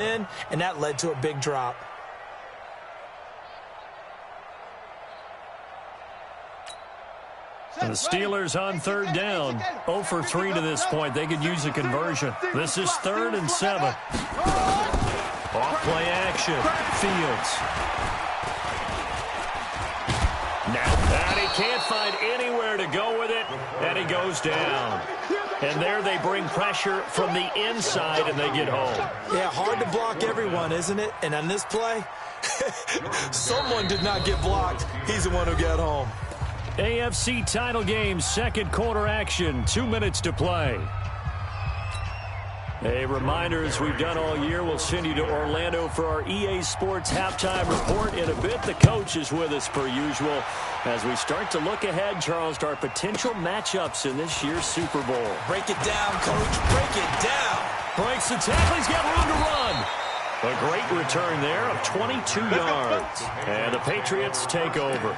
in, and that led to a big drop. And the Steelers on third down. 0 for 3 to this point. They could use a conversion. This is 3rd and 7. Off play action. Fields. Now he can't find anywhere to go with it, and he goes down. And there they bring pressure from the inside, and they get home. Yeah, hard to block everyone, isn't it? And on this play, someone did not get blocked. He's the one who got home. AFC title game, second quarter action, 2 minutes to play. A reminder, as we've done all year, we'll send you to Orlando for our EA Sports halftime report. In a bit, the coach is with us per usual as we start to look ahead, Charles, to our potential matchups in this year's Super Bowl. Break it down, Coach. Break it down. Breaks the tackle. He's got room to run. A great return there of 22 yards. And the Patriots take over.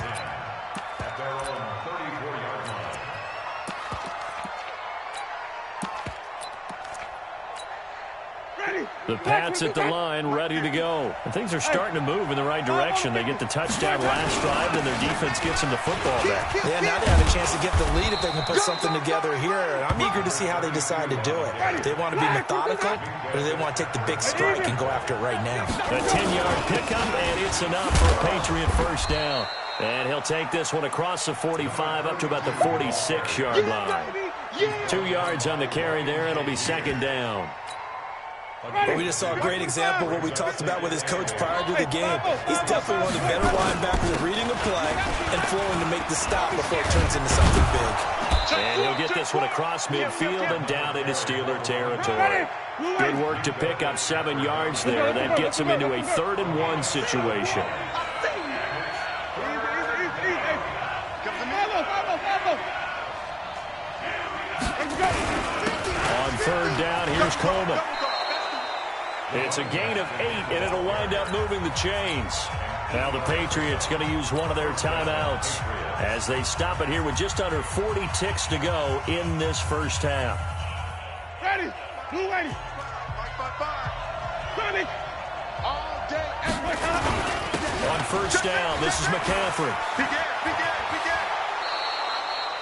The Pats at the line, ready to go. And things are starting to move in the right direction. They get the touchdown last drive, and their defense gets them the football back. Yeah, now they have a chance to get the lead if they can put something together here. And I'm eager to see how they decide to do it. They want to be methodical, or do they want to take the big strike and go after it right now? A 10-yard pickup, and it's enough for a Patriot first down. And he'll take this one across the 45 up to about the 46-yard line. 2 yards on the carry there. It'll be second down. Well, we just saw a great example of what we talked about with his coach prior to the game. He's definitely one of the better linebackers at reading a play and flowing to make the stop before it turns into something big. And he'll get this one across midfield and down into Steeler territory. Good work to pick up 7 yards there. That gets him into a 3rd and 1 situation. On 3rd down, here's Coleman. It's a gain of 8, and it'll wind up moving the chains. Now the Patriots going to use one of their timeouts as they stop it here with just under 40 ticks to go in this first half. Ready. Blue ready. Ready. All day. On first down, this is McCaffrey.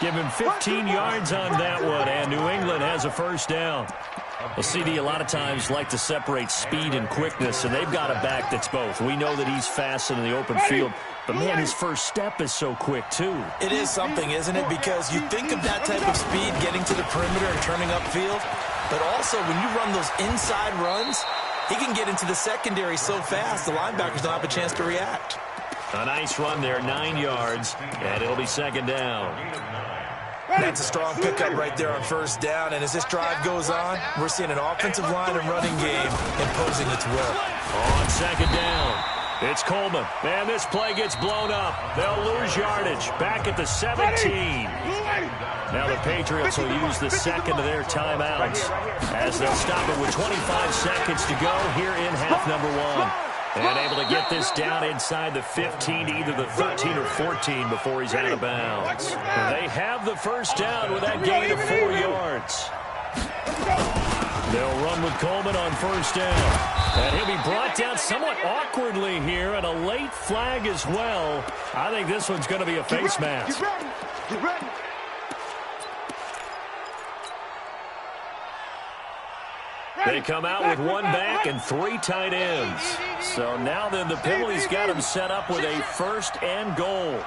Give him 15 yards on that one, and New England has a first down. Well, CD, a lot of times like to separate speed and quickness, and they've got a back that's both. We know that he's fast in the open field, but, man, his first step is so quick, too. It is something, isn't it? Because you think of that type of speed getting to the perimeter and turning upfield, but also when you run those inside runs, he can get into the secondary so fast the linebackers don't have a chance to react. A nice run there, 9 yards, and it'll be second down. That's a strong pickup right there on first down, and as this drive goes on, we're seeing an offensive line and running game imposing its will. On second down, it's Coleman. Man, this play gets blown up. They'll lose yardage back at the 17. Now the Patriots will use the second of their timeouts as they'll stop it with 25 seconds to go here in half number 1. And able to get this down inside the 15 to either the 13 or 14 before he's out of bounds. They have the first down with that gain of 4 yards. They'll run with Coleman on first down. And he'll be brought down somewhat awkwardly here, and a late flag as well. I think this one's going to be a face mask. Get ready. They come out with 1 back and 3 tight ends. So now then the penalty's got him set up with a 1st and goal.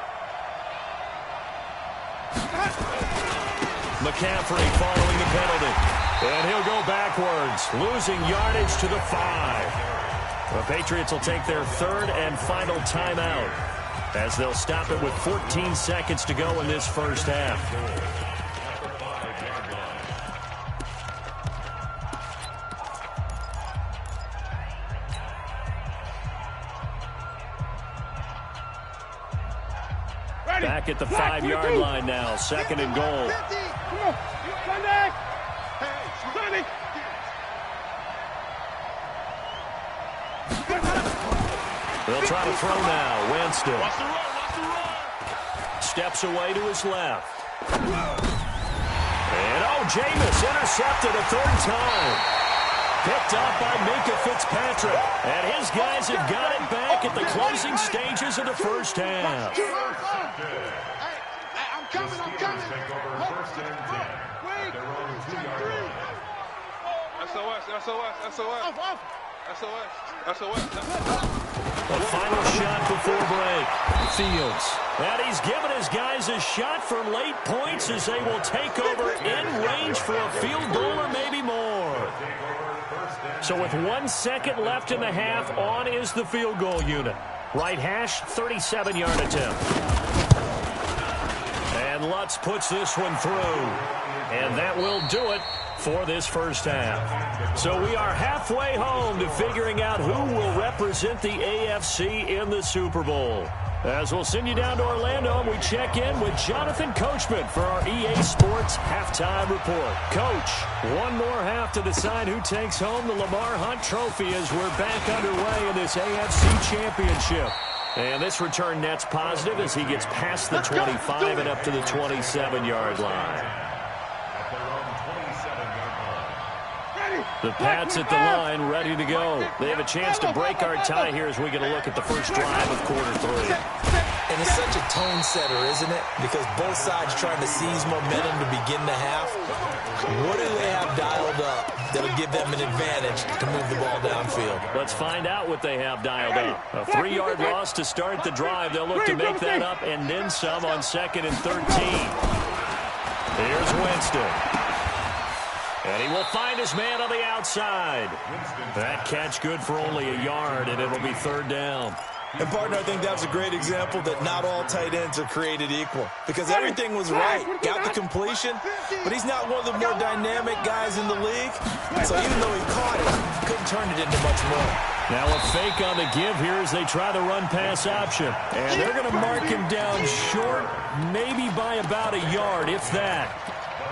McCaffrey following the penalty. And he'll go backwards, losing yardage to the 5. The Patriots will take their 3rd and final timeout as they'll stop it with 14 seconds to go in this first half. Back at the 5-yard line now, 2nd and goal. They'll try to throw now. Winston steps away to his left. And, Jameis intercepted a 3rd time. picked up by Minka Fitzpatrick. And his guys have got it back at the closing stages of the first half. Hey, I'm coming. Wait. SOS. The final shot before break. Fields. And he's given his guys a shot for late points as they will take over in range for a field goal or maybe more. So with 1 second left in the half, on is the field goal unit. Right hash, 37-yard attempt. And Lutz puts this one through. And that will do it for this first half. So we are halfway home to figuring out who will represent the AFC in the Super Bowl. As we'll send you down to Orlando, and we check in with Jonathan Coachman for our EA Sports Halftime Report. Coach, one more half to decide who takes home the Lamar Hunt Trophy as we're back underway in this AFC Championship. And this return net's positive as he gets past the 25 and up to the 27-yard line. The Pats at the line, ready to go. They have a chance to break our tie here as we get a look at the first drive of quarter 3. And it's such a tone setter, isn't it? Because both sides trying to seize momentum to begin the half. What do they have dialed up that'll give them an advantage to move the ball downfield? Let's find out what they have dialed up. A 3-yard loss to start the drive. They'll look to make that up and then some on 2nd and 13. Here's Winston. And he will find his man on the outside. That catch good for only a yard, and it'll be 3rd down. And, partner, I think that was a great example that not all tight ends are created equal. Because everything was right. Got the completion, but he's not one of the more dynamic guys in the league. So even though he caught it, couldn't turn it into much more. Now a fake on the give here as they try the run-pass option. And they're going to mark him down short, maybe by about a yard, if that.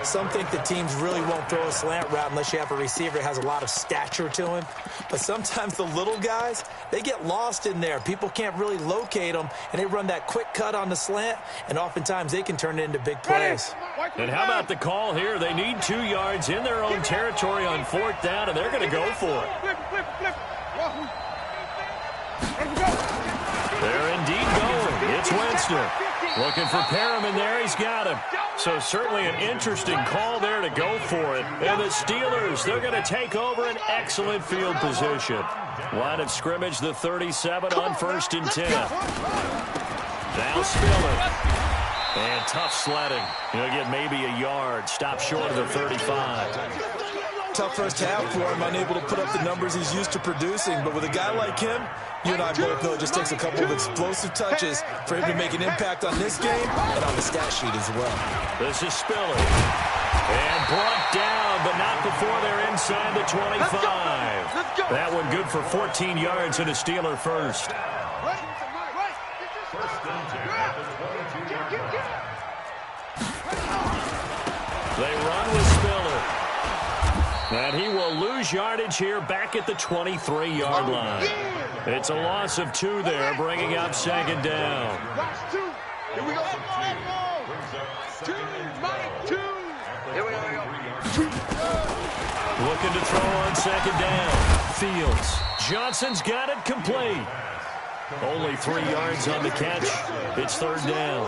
Some think that teams really won't throw a slant route unless you have a receiver that has a lot of stature to him. But sometimes the little guys, they get lost in there. People can't really locate them, and they run that quick cut on the slant, and oftentimes they can turn it into big plays. And how about the call here? They need 2 yards in their own territory on 4th down, and they're going to go for it. They're indeed going. It's Winston. Looking for Perriman there. He's got him. So certainly an interesting call there to go for it. And the Steelers, they're going to take over an excellent field position. Line of scrimmage, the 37 on 1st and 10. Now Spiller. And tough sledding. He'll get maybe a yard. Stop short of the 35. Tough first half for him, unable to put up the numbers he's used to producing. But with a guy like him, you and I both know it just takes a couple of explosive touches for him to make an impact on this game and on the stat sheet as well. This is Spiller. And brought down, but not before they're inside the 25. That one good for 14 yards and a Steeler first. They run with Spiller. And he will lose yardage here back at the 23-yard line. It's a loss of 2 there, bringing up 2nd down. Here we go. Here we go. Looking to throw on 2nd down. Fields. Johnson's got it complete. Only 3 yards on the catch. It's 3rd down.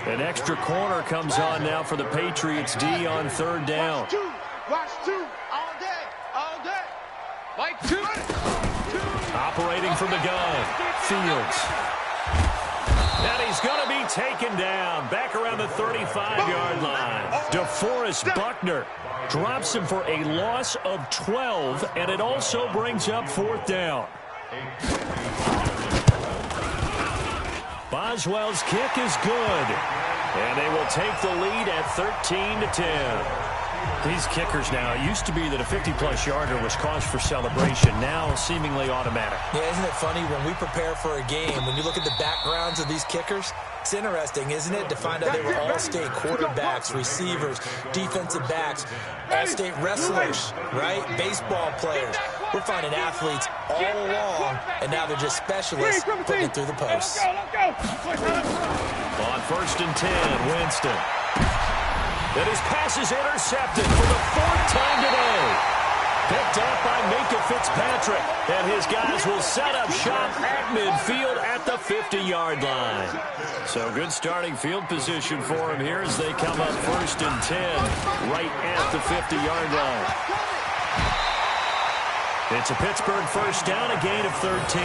An extra corner comes on now for the Patriots D on 3rd down. Watch 2 all day. Like 2. Operating from the gun. Fields. And he's going to be taken down back around the 35-yard line. DeForest Buckner drops him for a loss of 12, and it also brings up 4th down. Boswell's kick is good, and they will take the lead at 13-10. These kickers now, it used to be that a 50-plus yarder was cause for celebration, now seemingly automatic. Yeah, isn't it funny when we prepare for a game, when you look at the backgrounds of these kickers, it's interesting, isn't it, to find out they were all-state quarterbacks, receivers, defensive backs, all-state wrestlers, right? Baseball players. We're finding athletes all along, and now they're just specialists putting it through the posts. On 1st and 10, Winston. And his pass is intercepted for the 4th time today. Picked up by Minka Fitzpatrick. And his guys will set up shop at midfield at the 50-yard line. So good starting field position for him here as they come up 1st and 10 right at the 50-yard line. It's a Pittsburgh first down, a gain of 13.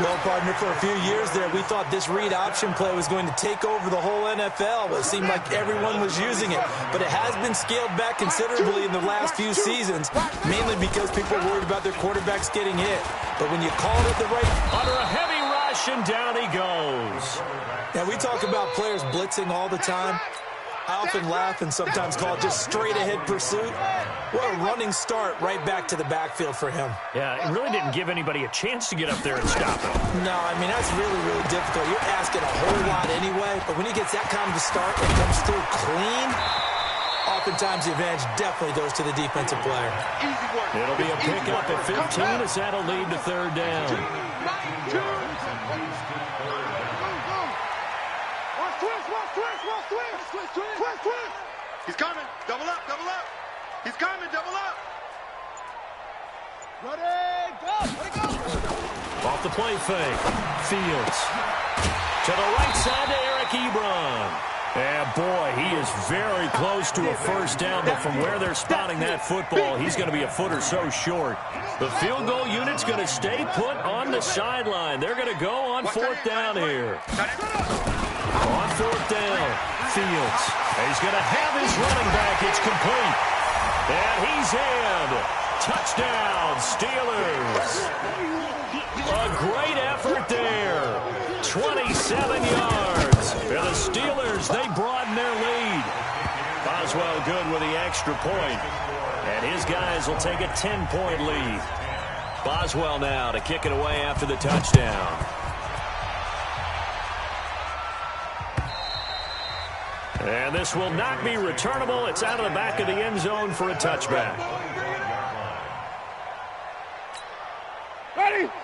Well, partner, for a few years there, we thought this read option play was going to take over the whole NFL. It seemed like everyone was using it. But it has been scaled back considerably in the last few seasons, mainly because people are worried about their quarterbacks getting hit. But when you call it at the right... Under a heavy rush, and down he goes. Now, we talk about players blitzing all the time. I often laugh and sometimes call it just straight-ahead pursuit. What a running start right back to the backfield for him. Yeah, it really didn't give anybody a chance to get up there and stop him. No, I mean, that's really, really difficult. You're asking a whole lot anyway, but when he gets that kind of a start and comes through clean, oftentimes the advantage definitely goes to the defensive player. It'll be a pickup at 15 as that'll lead to 3rd down. Twist. He's coming. Double up. He's coming. Double up. Ready, go. Off the play fake. Fields. To the right side to Eric Ebron. And boy, he is very close to a first down, but from where they're spotting that football, he's going to be a foot or so short. The field goal unit's going to stay put on the sideline. They're going to go on 4th down here. On 4th down, Fields. He's going to have his running back. It's complete. And he's in. Touchdown, Steelers. A great effort there. 27 yards. And the Steelers, they broaden their lead. Boswell good with the extra point. And his guys will take a 10-point lead. Boswell now to kick it away after the touchdown. And this will not be returnable. It's out of the back of the end zone for a touchback.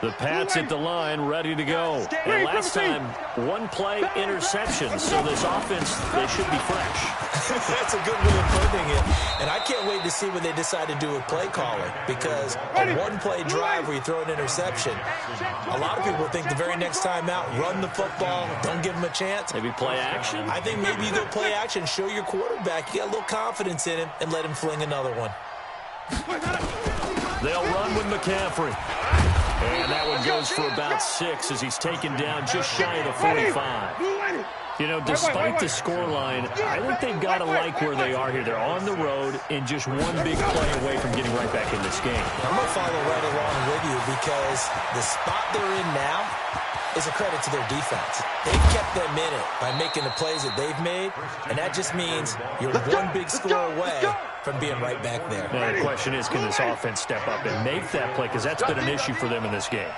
The Pats at the line, ready to go. And last time, 1 play interception. So this offense, they should be fresh. That's a good way of putting it. And I can't wait to see what they decide to do with play calling. Because a 1-play drive where you throw an interception, a lot of people think the very next time out, run the football, don't give them a chance. Maybe play action? I think maybe you go play action, show your quarterback, you got a little confidence in him, and let him fling another one. They'll run with McCaffrey. And that one goes for about 6 as he's taken down just shy of the 45. You know, despite the scoreline, I think they've got to like where they are here. They're on the road and just 1 big play away from getting right back in this game. I'm going to follow right along with you because the spot they're in now is a credit to their defense. They've kept them in it by making the plays that they've made, and that just means you're 1 big score away from being right back there. Now, the question is, can this offense step up and make that play? Because that's been an issue for them in this game.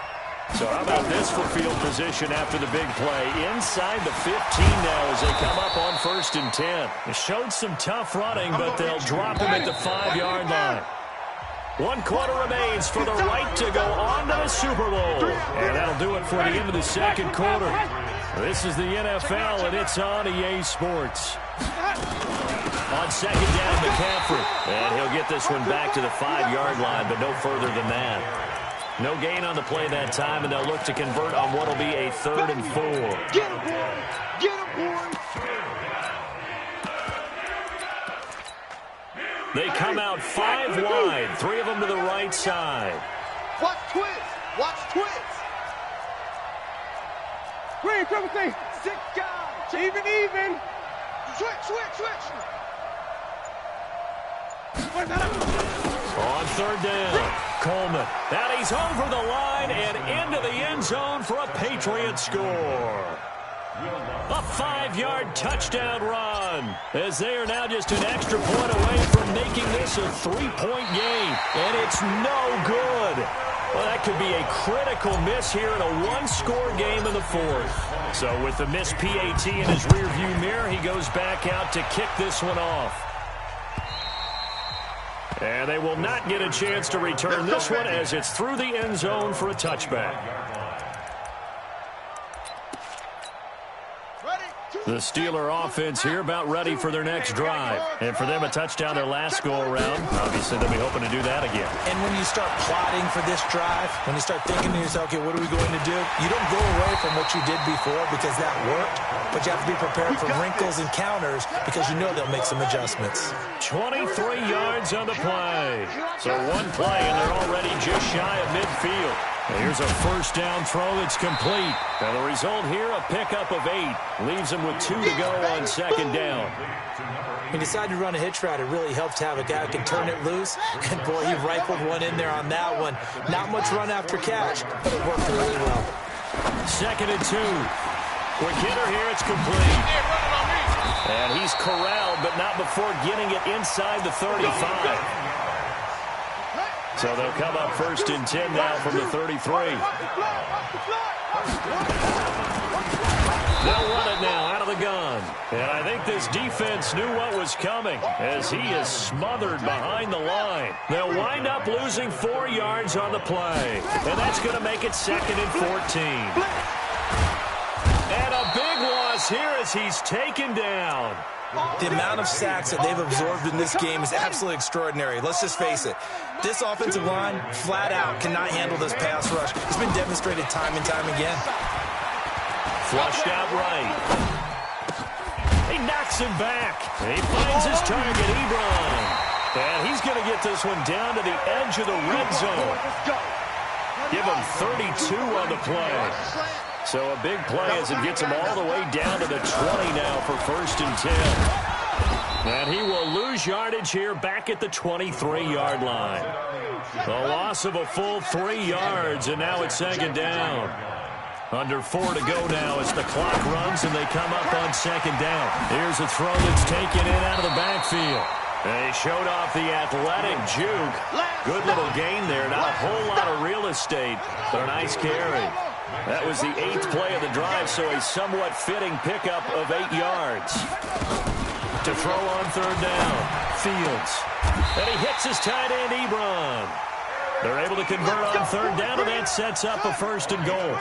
So how about this for field position after the big play? Inside the 15 now as they come up on 1st and 10. It showed some tough running, but they'll drop him at the 5-yard line. 1 quarter remains for the right to go on to the Super Bowl. And that'll do it for the end of the 2nd quarter. This is the NFL, and it's on EA Sports. On 2nd down, McCaffrey. And he'll get this one back to the 5-yard line, but no further than that. No gain on the play that time, and they'll look to convert on what will be a 3rd and 4. Get him, boy. Get him, boy. They come out 5 wide, 3 of them to the right side. Watch twist. Watch twist. Green, triple C. 6 guys. Even. Switch. On 3rd down, Coleman. And he's over the line and into the end zone for a Patriot score. A 5-yard touchdown run as they are now just an extra point away from making this a 3-point game. And it's no good. Well, that could be a critical miss here in a 1-score game in the 4th. So with the missed PAT in his rearview mirror, he goes back out to kick this one off. And they will not get a chance to return this one as it's through the end zone for a touchback. Ready? The Steeler offense here about ready for their next drive. And for them, a touchdown their last go-around. Obviously, they'll be hoping to do that again. And when you start plotting for this drive, when you start thinking to yourself, okay, what are we going to do? You don't go away from what you did before because that worked, but you have to be prepared for wrinkles and counters because you know they'll make some adjustments. 23 yards on the play. So one play, and they're already just shy of midfield. And here's a first down throw that's complete. And the result here, a pickup of 8. Leaves them with 2 to go on second down. He decided to run a hitch route. It really helped to have a guy who can turn it loose. And, boy, he rifled one in there on that one. Not much run after catch, but it worked really well. Second and 2. Quick hitter here, it's complete. And he's corralled, but not before getting it inside the 35. So they'll come up first and 10 now from the 33. They'll run it now out of the gun. And I think this defense knew what was coming as he is smothered behind the line. They'll wind up losing 4 yards on the play. And that's going to make it second and 14. And a big loss here as he's taken down. The amount of sacks that they've absorbed in this game is absolutely extraordinary. Let's just face it. This offensive line, flat out, cannot handle this pass rush. It's been demonstrated time and time again. Flushed out right. He knocks him back. He finds his target, Ebron. And he's going to get this one down to the edge of the red zone. Give him 32 on the play. So a big play as it gets him all the way down to the 20 now for first and 10. And he will lose yardage here back at the 23-yard line. The loss of a full 3 yards, and now it's second down. Under 4 to go now as the clock runs and they come up on second down. Here's a throw that's taken in out of the backfield. And he showed off the athletic juke. Good little gain there. Not a whole lot of real estate, but a nice carry. That was the 8th play of the drive, so a somewhat fitting pickup of 8 yards. To throw on third down, Fields. And he hits his tight end, Ebron. They're able to convert on third down, and that sets up a first and goal.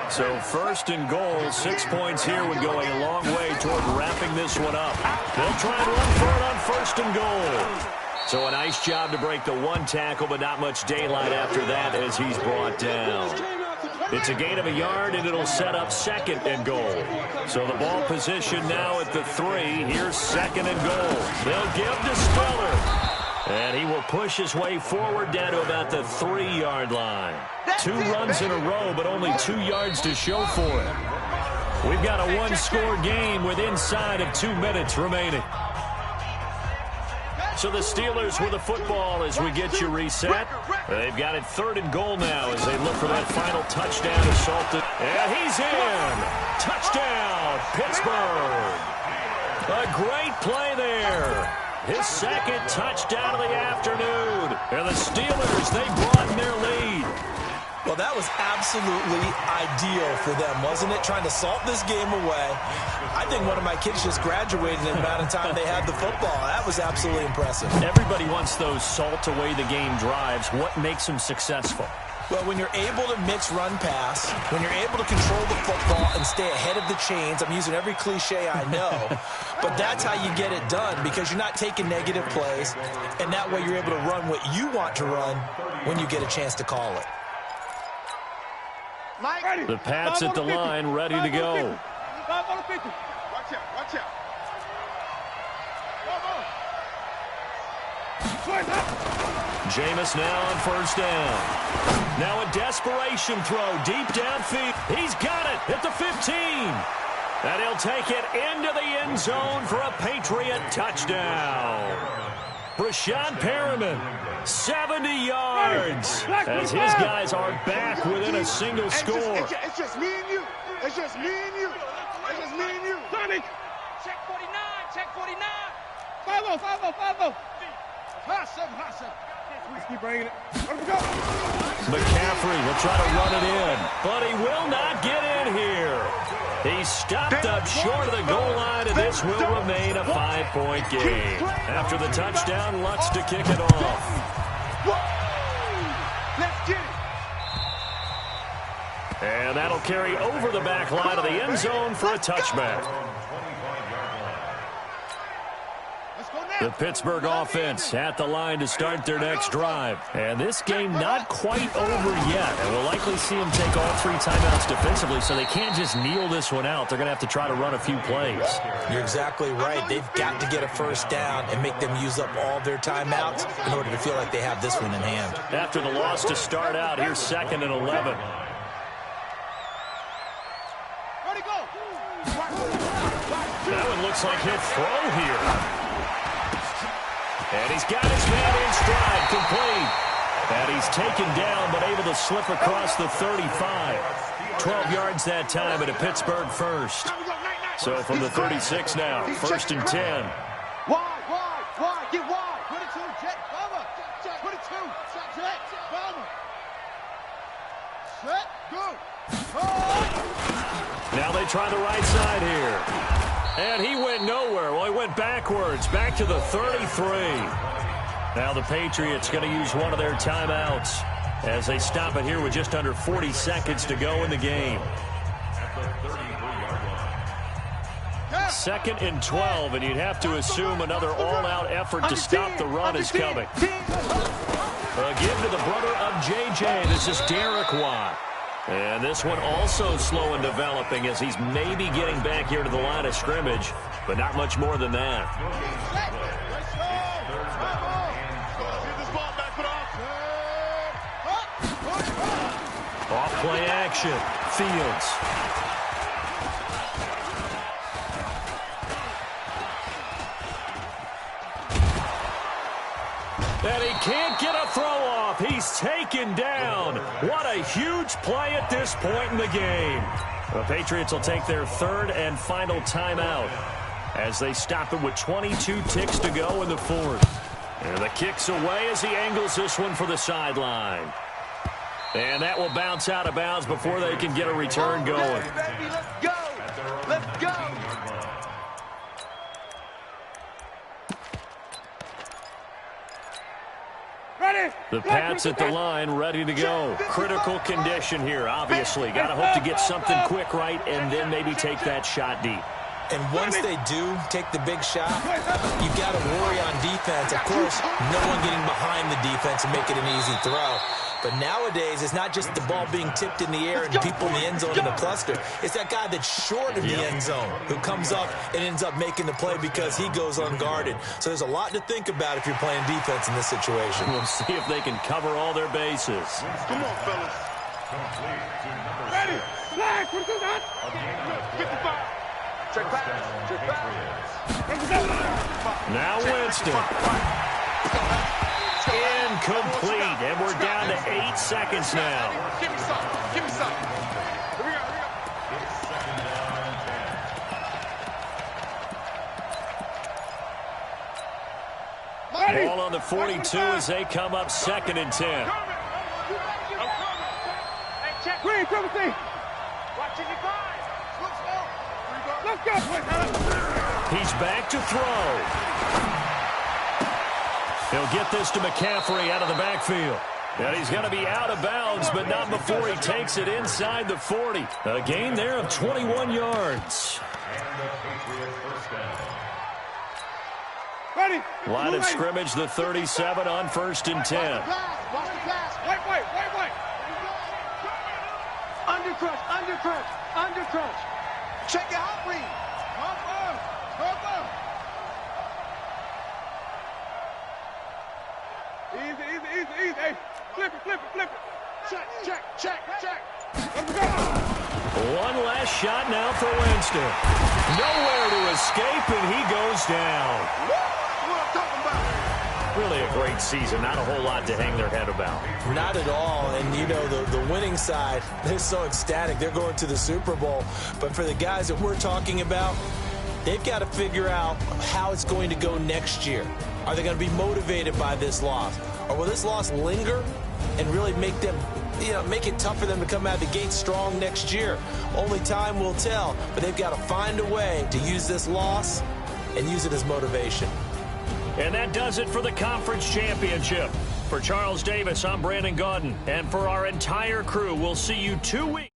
So first and goal, 6 points here would go a long way toward wrapping this one up. They'll try and run for it on first and goal. So a nice job to break the 1 tackle, but not much daylight after that as he's brought down. It's a gain of a yard, and it'll set up second and goal. So the ball position now at the 3. Here's second and goal. They'll give to Spiller. And he will push his way forward down to about the 3-yard line. 2 runs in a row, but only 2 yards to show for it. We've got a 1-score game with inside of 2 minutes remaining. So the Steelers with the football as we get you reset. They've got it third and goal now as they look for that final touchdown assaulted. And he's in. Touchdown, Pittsburgh. A great play there. His second touchdown of the afternoon. And the Steelers, they broaden their lead. Well, that was absolutely ideal for them, wasn't it? Trying to salt this game away. I think one of my kids just graduated in the amount of time they had the football. That was absolutely impressive. Everybody wants those salt-away-the-game drives. What makes them successful? Well, when you're able to mix run-pass, when you're able to control the football and stay ahead of the chains, I'm using every cliche I know, but that's how you get it done because you're not taking negative plays, and that way you're able to run what you want to run when you get a chance to call it. The Pats at the line, ready to go. Watch out, watch out. Jameis now on first down. Now a desperation throw deep downfield. He's got it at the 15. And he'll take it into the end zone for a Patriot touchdown. Brashad Perriman, 70 yards, as his guys are back within a single score. It's just me and you. It's just me and you. It's just me and you. Sonny. Check 49. Check 49. 5-0, 5-0, 5-0. Hot 7. Please keep bringing it. Let him go. McCaffrey will try to run it in, but he will not get in here. He's stopped up short of the goal line, and this will remain a 5-point game. After the touchdown, Lutz to kick it off. Let's get it. And that'll carry over the back line of the end zone for a touchback. The Pittsburgh offense at the line to start their next drive. And this game not quite over yet. And we'll likely see them take all 3 timeouts defensively, so they can't just kneel this one out. They're going to have to try to run a few plays. You're exactly right. They've got to get a first down and make them use up all their timeouts in order to feel like they have this one in hand. After the loss to start out, here's 2nd and 11. Ready, go. That one looks like he'll throw here. And he's got his man in stride, complete. And he's taken down, but able to slip across the 35. 12 yards that time and a Pittsburgh first. So from the 36 now, 1st and 10. Wide, get wide. 22, jet, cover. 22, jet, cover. Set, go. Now they try the right side here. And he went nowhere. Well, he went backwards, back to the 33. Now the Patriots going to use one of their timeouts as they stop it here with just under 40 seconds to go in the game. 2nd and 12, and you'd have to assume another all-out effort to stop the run is coming. Again to the brother of J.J. This is Derek Watt. And this one also slow in developing as he's maybe getting back here to the line of scrimmage, but not much more than that. Off play action. Fields. And he can't get a throw off. He's taken down. What a huge play at this point in the game. The Patriots will take their 3rd and final timeout as they stop it with 22 ticks to go in the 4th. And the kick's away as he angles this one for the sideline. And that will bounce out of bounds before they can get a return going. Let's go. Let's go. The Pats at the line, ready to go. Critical condition here, obviously. Got to hope to get something quick right and then maybe take that shot deep. And once they do take the big shot, you've got to worry on defense. Of course, no one getting behind the defense and make it an easy throw. But nowadays, it's not just the ball being tipped in the air and people in the end zone in a cluster. It's that guy that's short of the end zone who comes up and ends up making the play because he goes unguarded. So there's a lot to think about if you're playing defense in this situation. We'll see if they can cover all their bases. Come on, fellas. Ready. Flag. What is that? 55. Check back. Now Winston. Incomplete, and we're down to 8 seconds now. Give me some. Give me some. Here we go. Ball on the 42 as they come up 2nd and 10. Hey, check. Green, cover C. Watching your guys. Let's go. He's back to throw. He'll get this to McCaffrey out of the backfield. And he's going to be out of bounds, but not before he takes it inside the 40. A gain there of 21 yards. Ready. Line of scrimmage, the 37 on 1st and 10. Watch the pass. White. Under crunch. Check your hot read. Easy. Hey, flip it. Check. Let's go. One last shot now for Winston. Nowhere to escape, and he goes down. What I'm talking about. Really a great season. Not a whole lot to hang their head about. Not at all. And, you know, the winning side, they're so ecstatic. They're going to the Super Bowl. But for the guys that we're talking about, they've got to figure out how it's going to go next year. Are they going to be motivated by this loss? Or will this loss linger and really make them, make it tough for them to come out of the gate strong next year? Only time will tell. But they've got to find a way to use this loss and use it as motivation. And that does it for the conference championship. For Charles Davis, I'm Brandon Gaudin. And for our entire crew, we'll see you 2 weeks.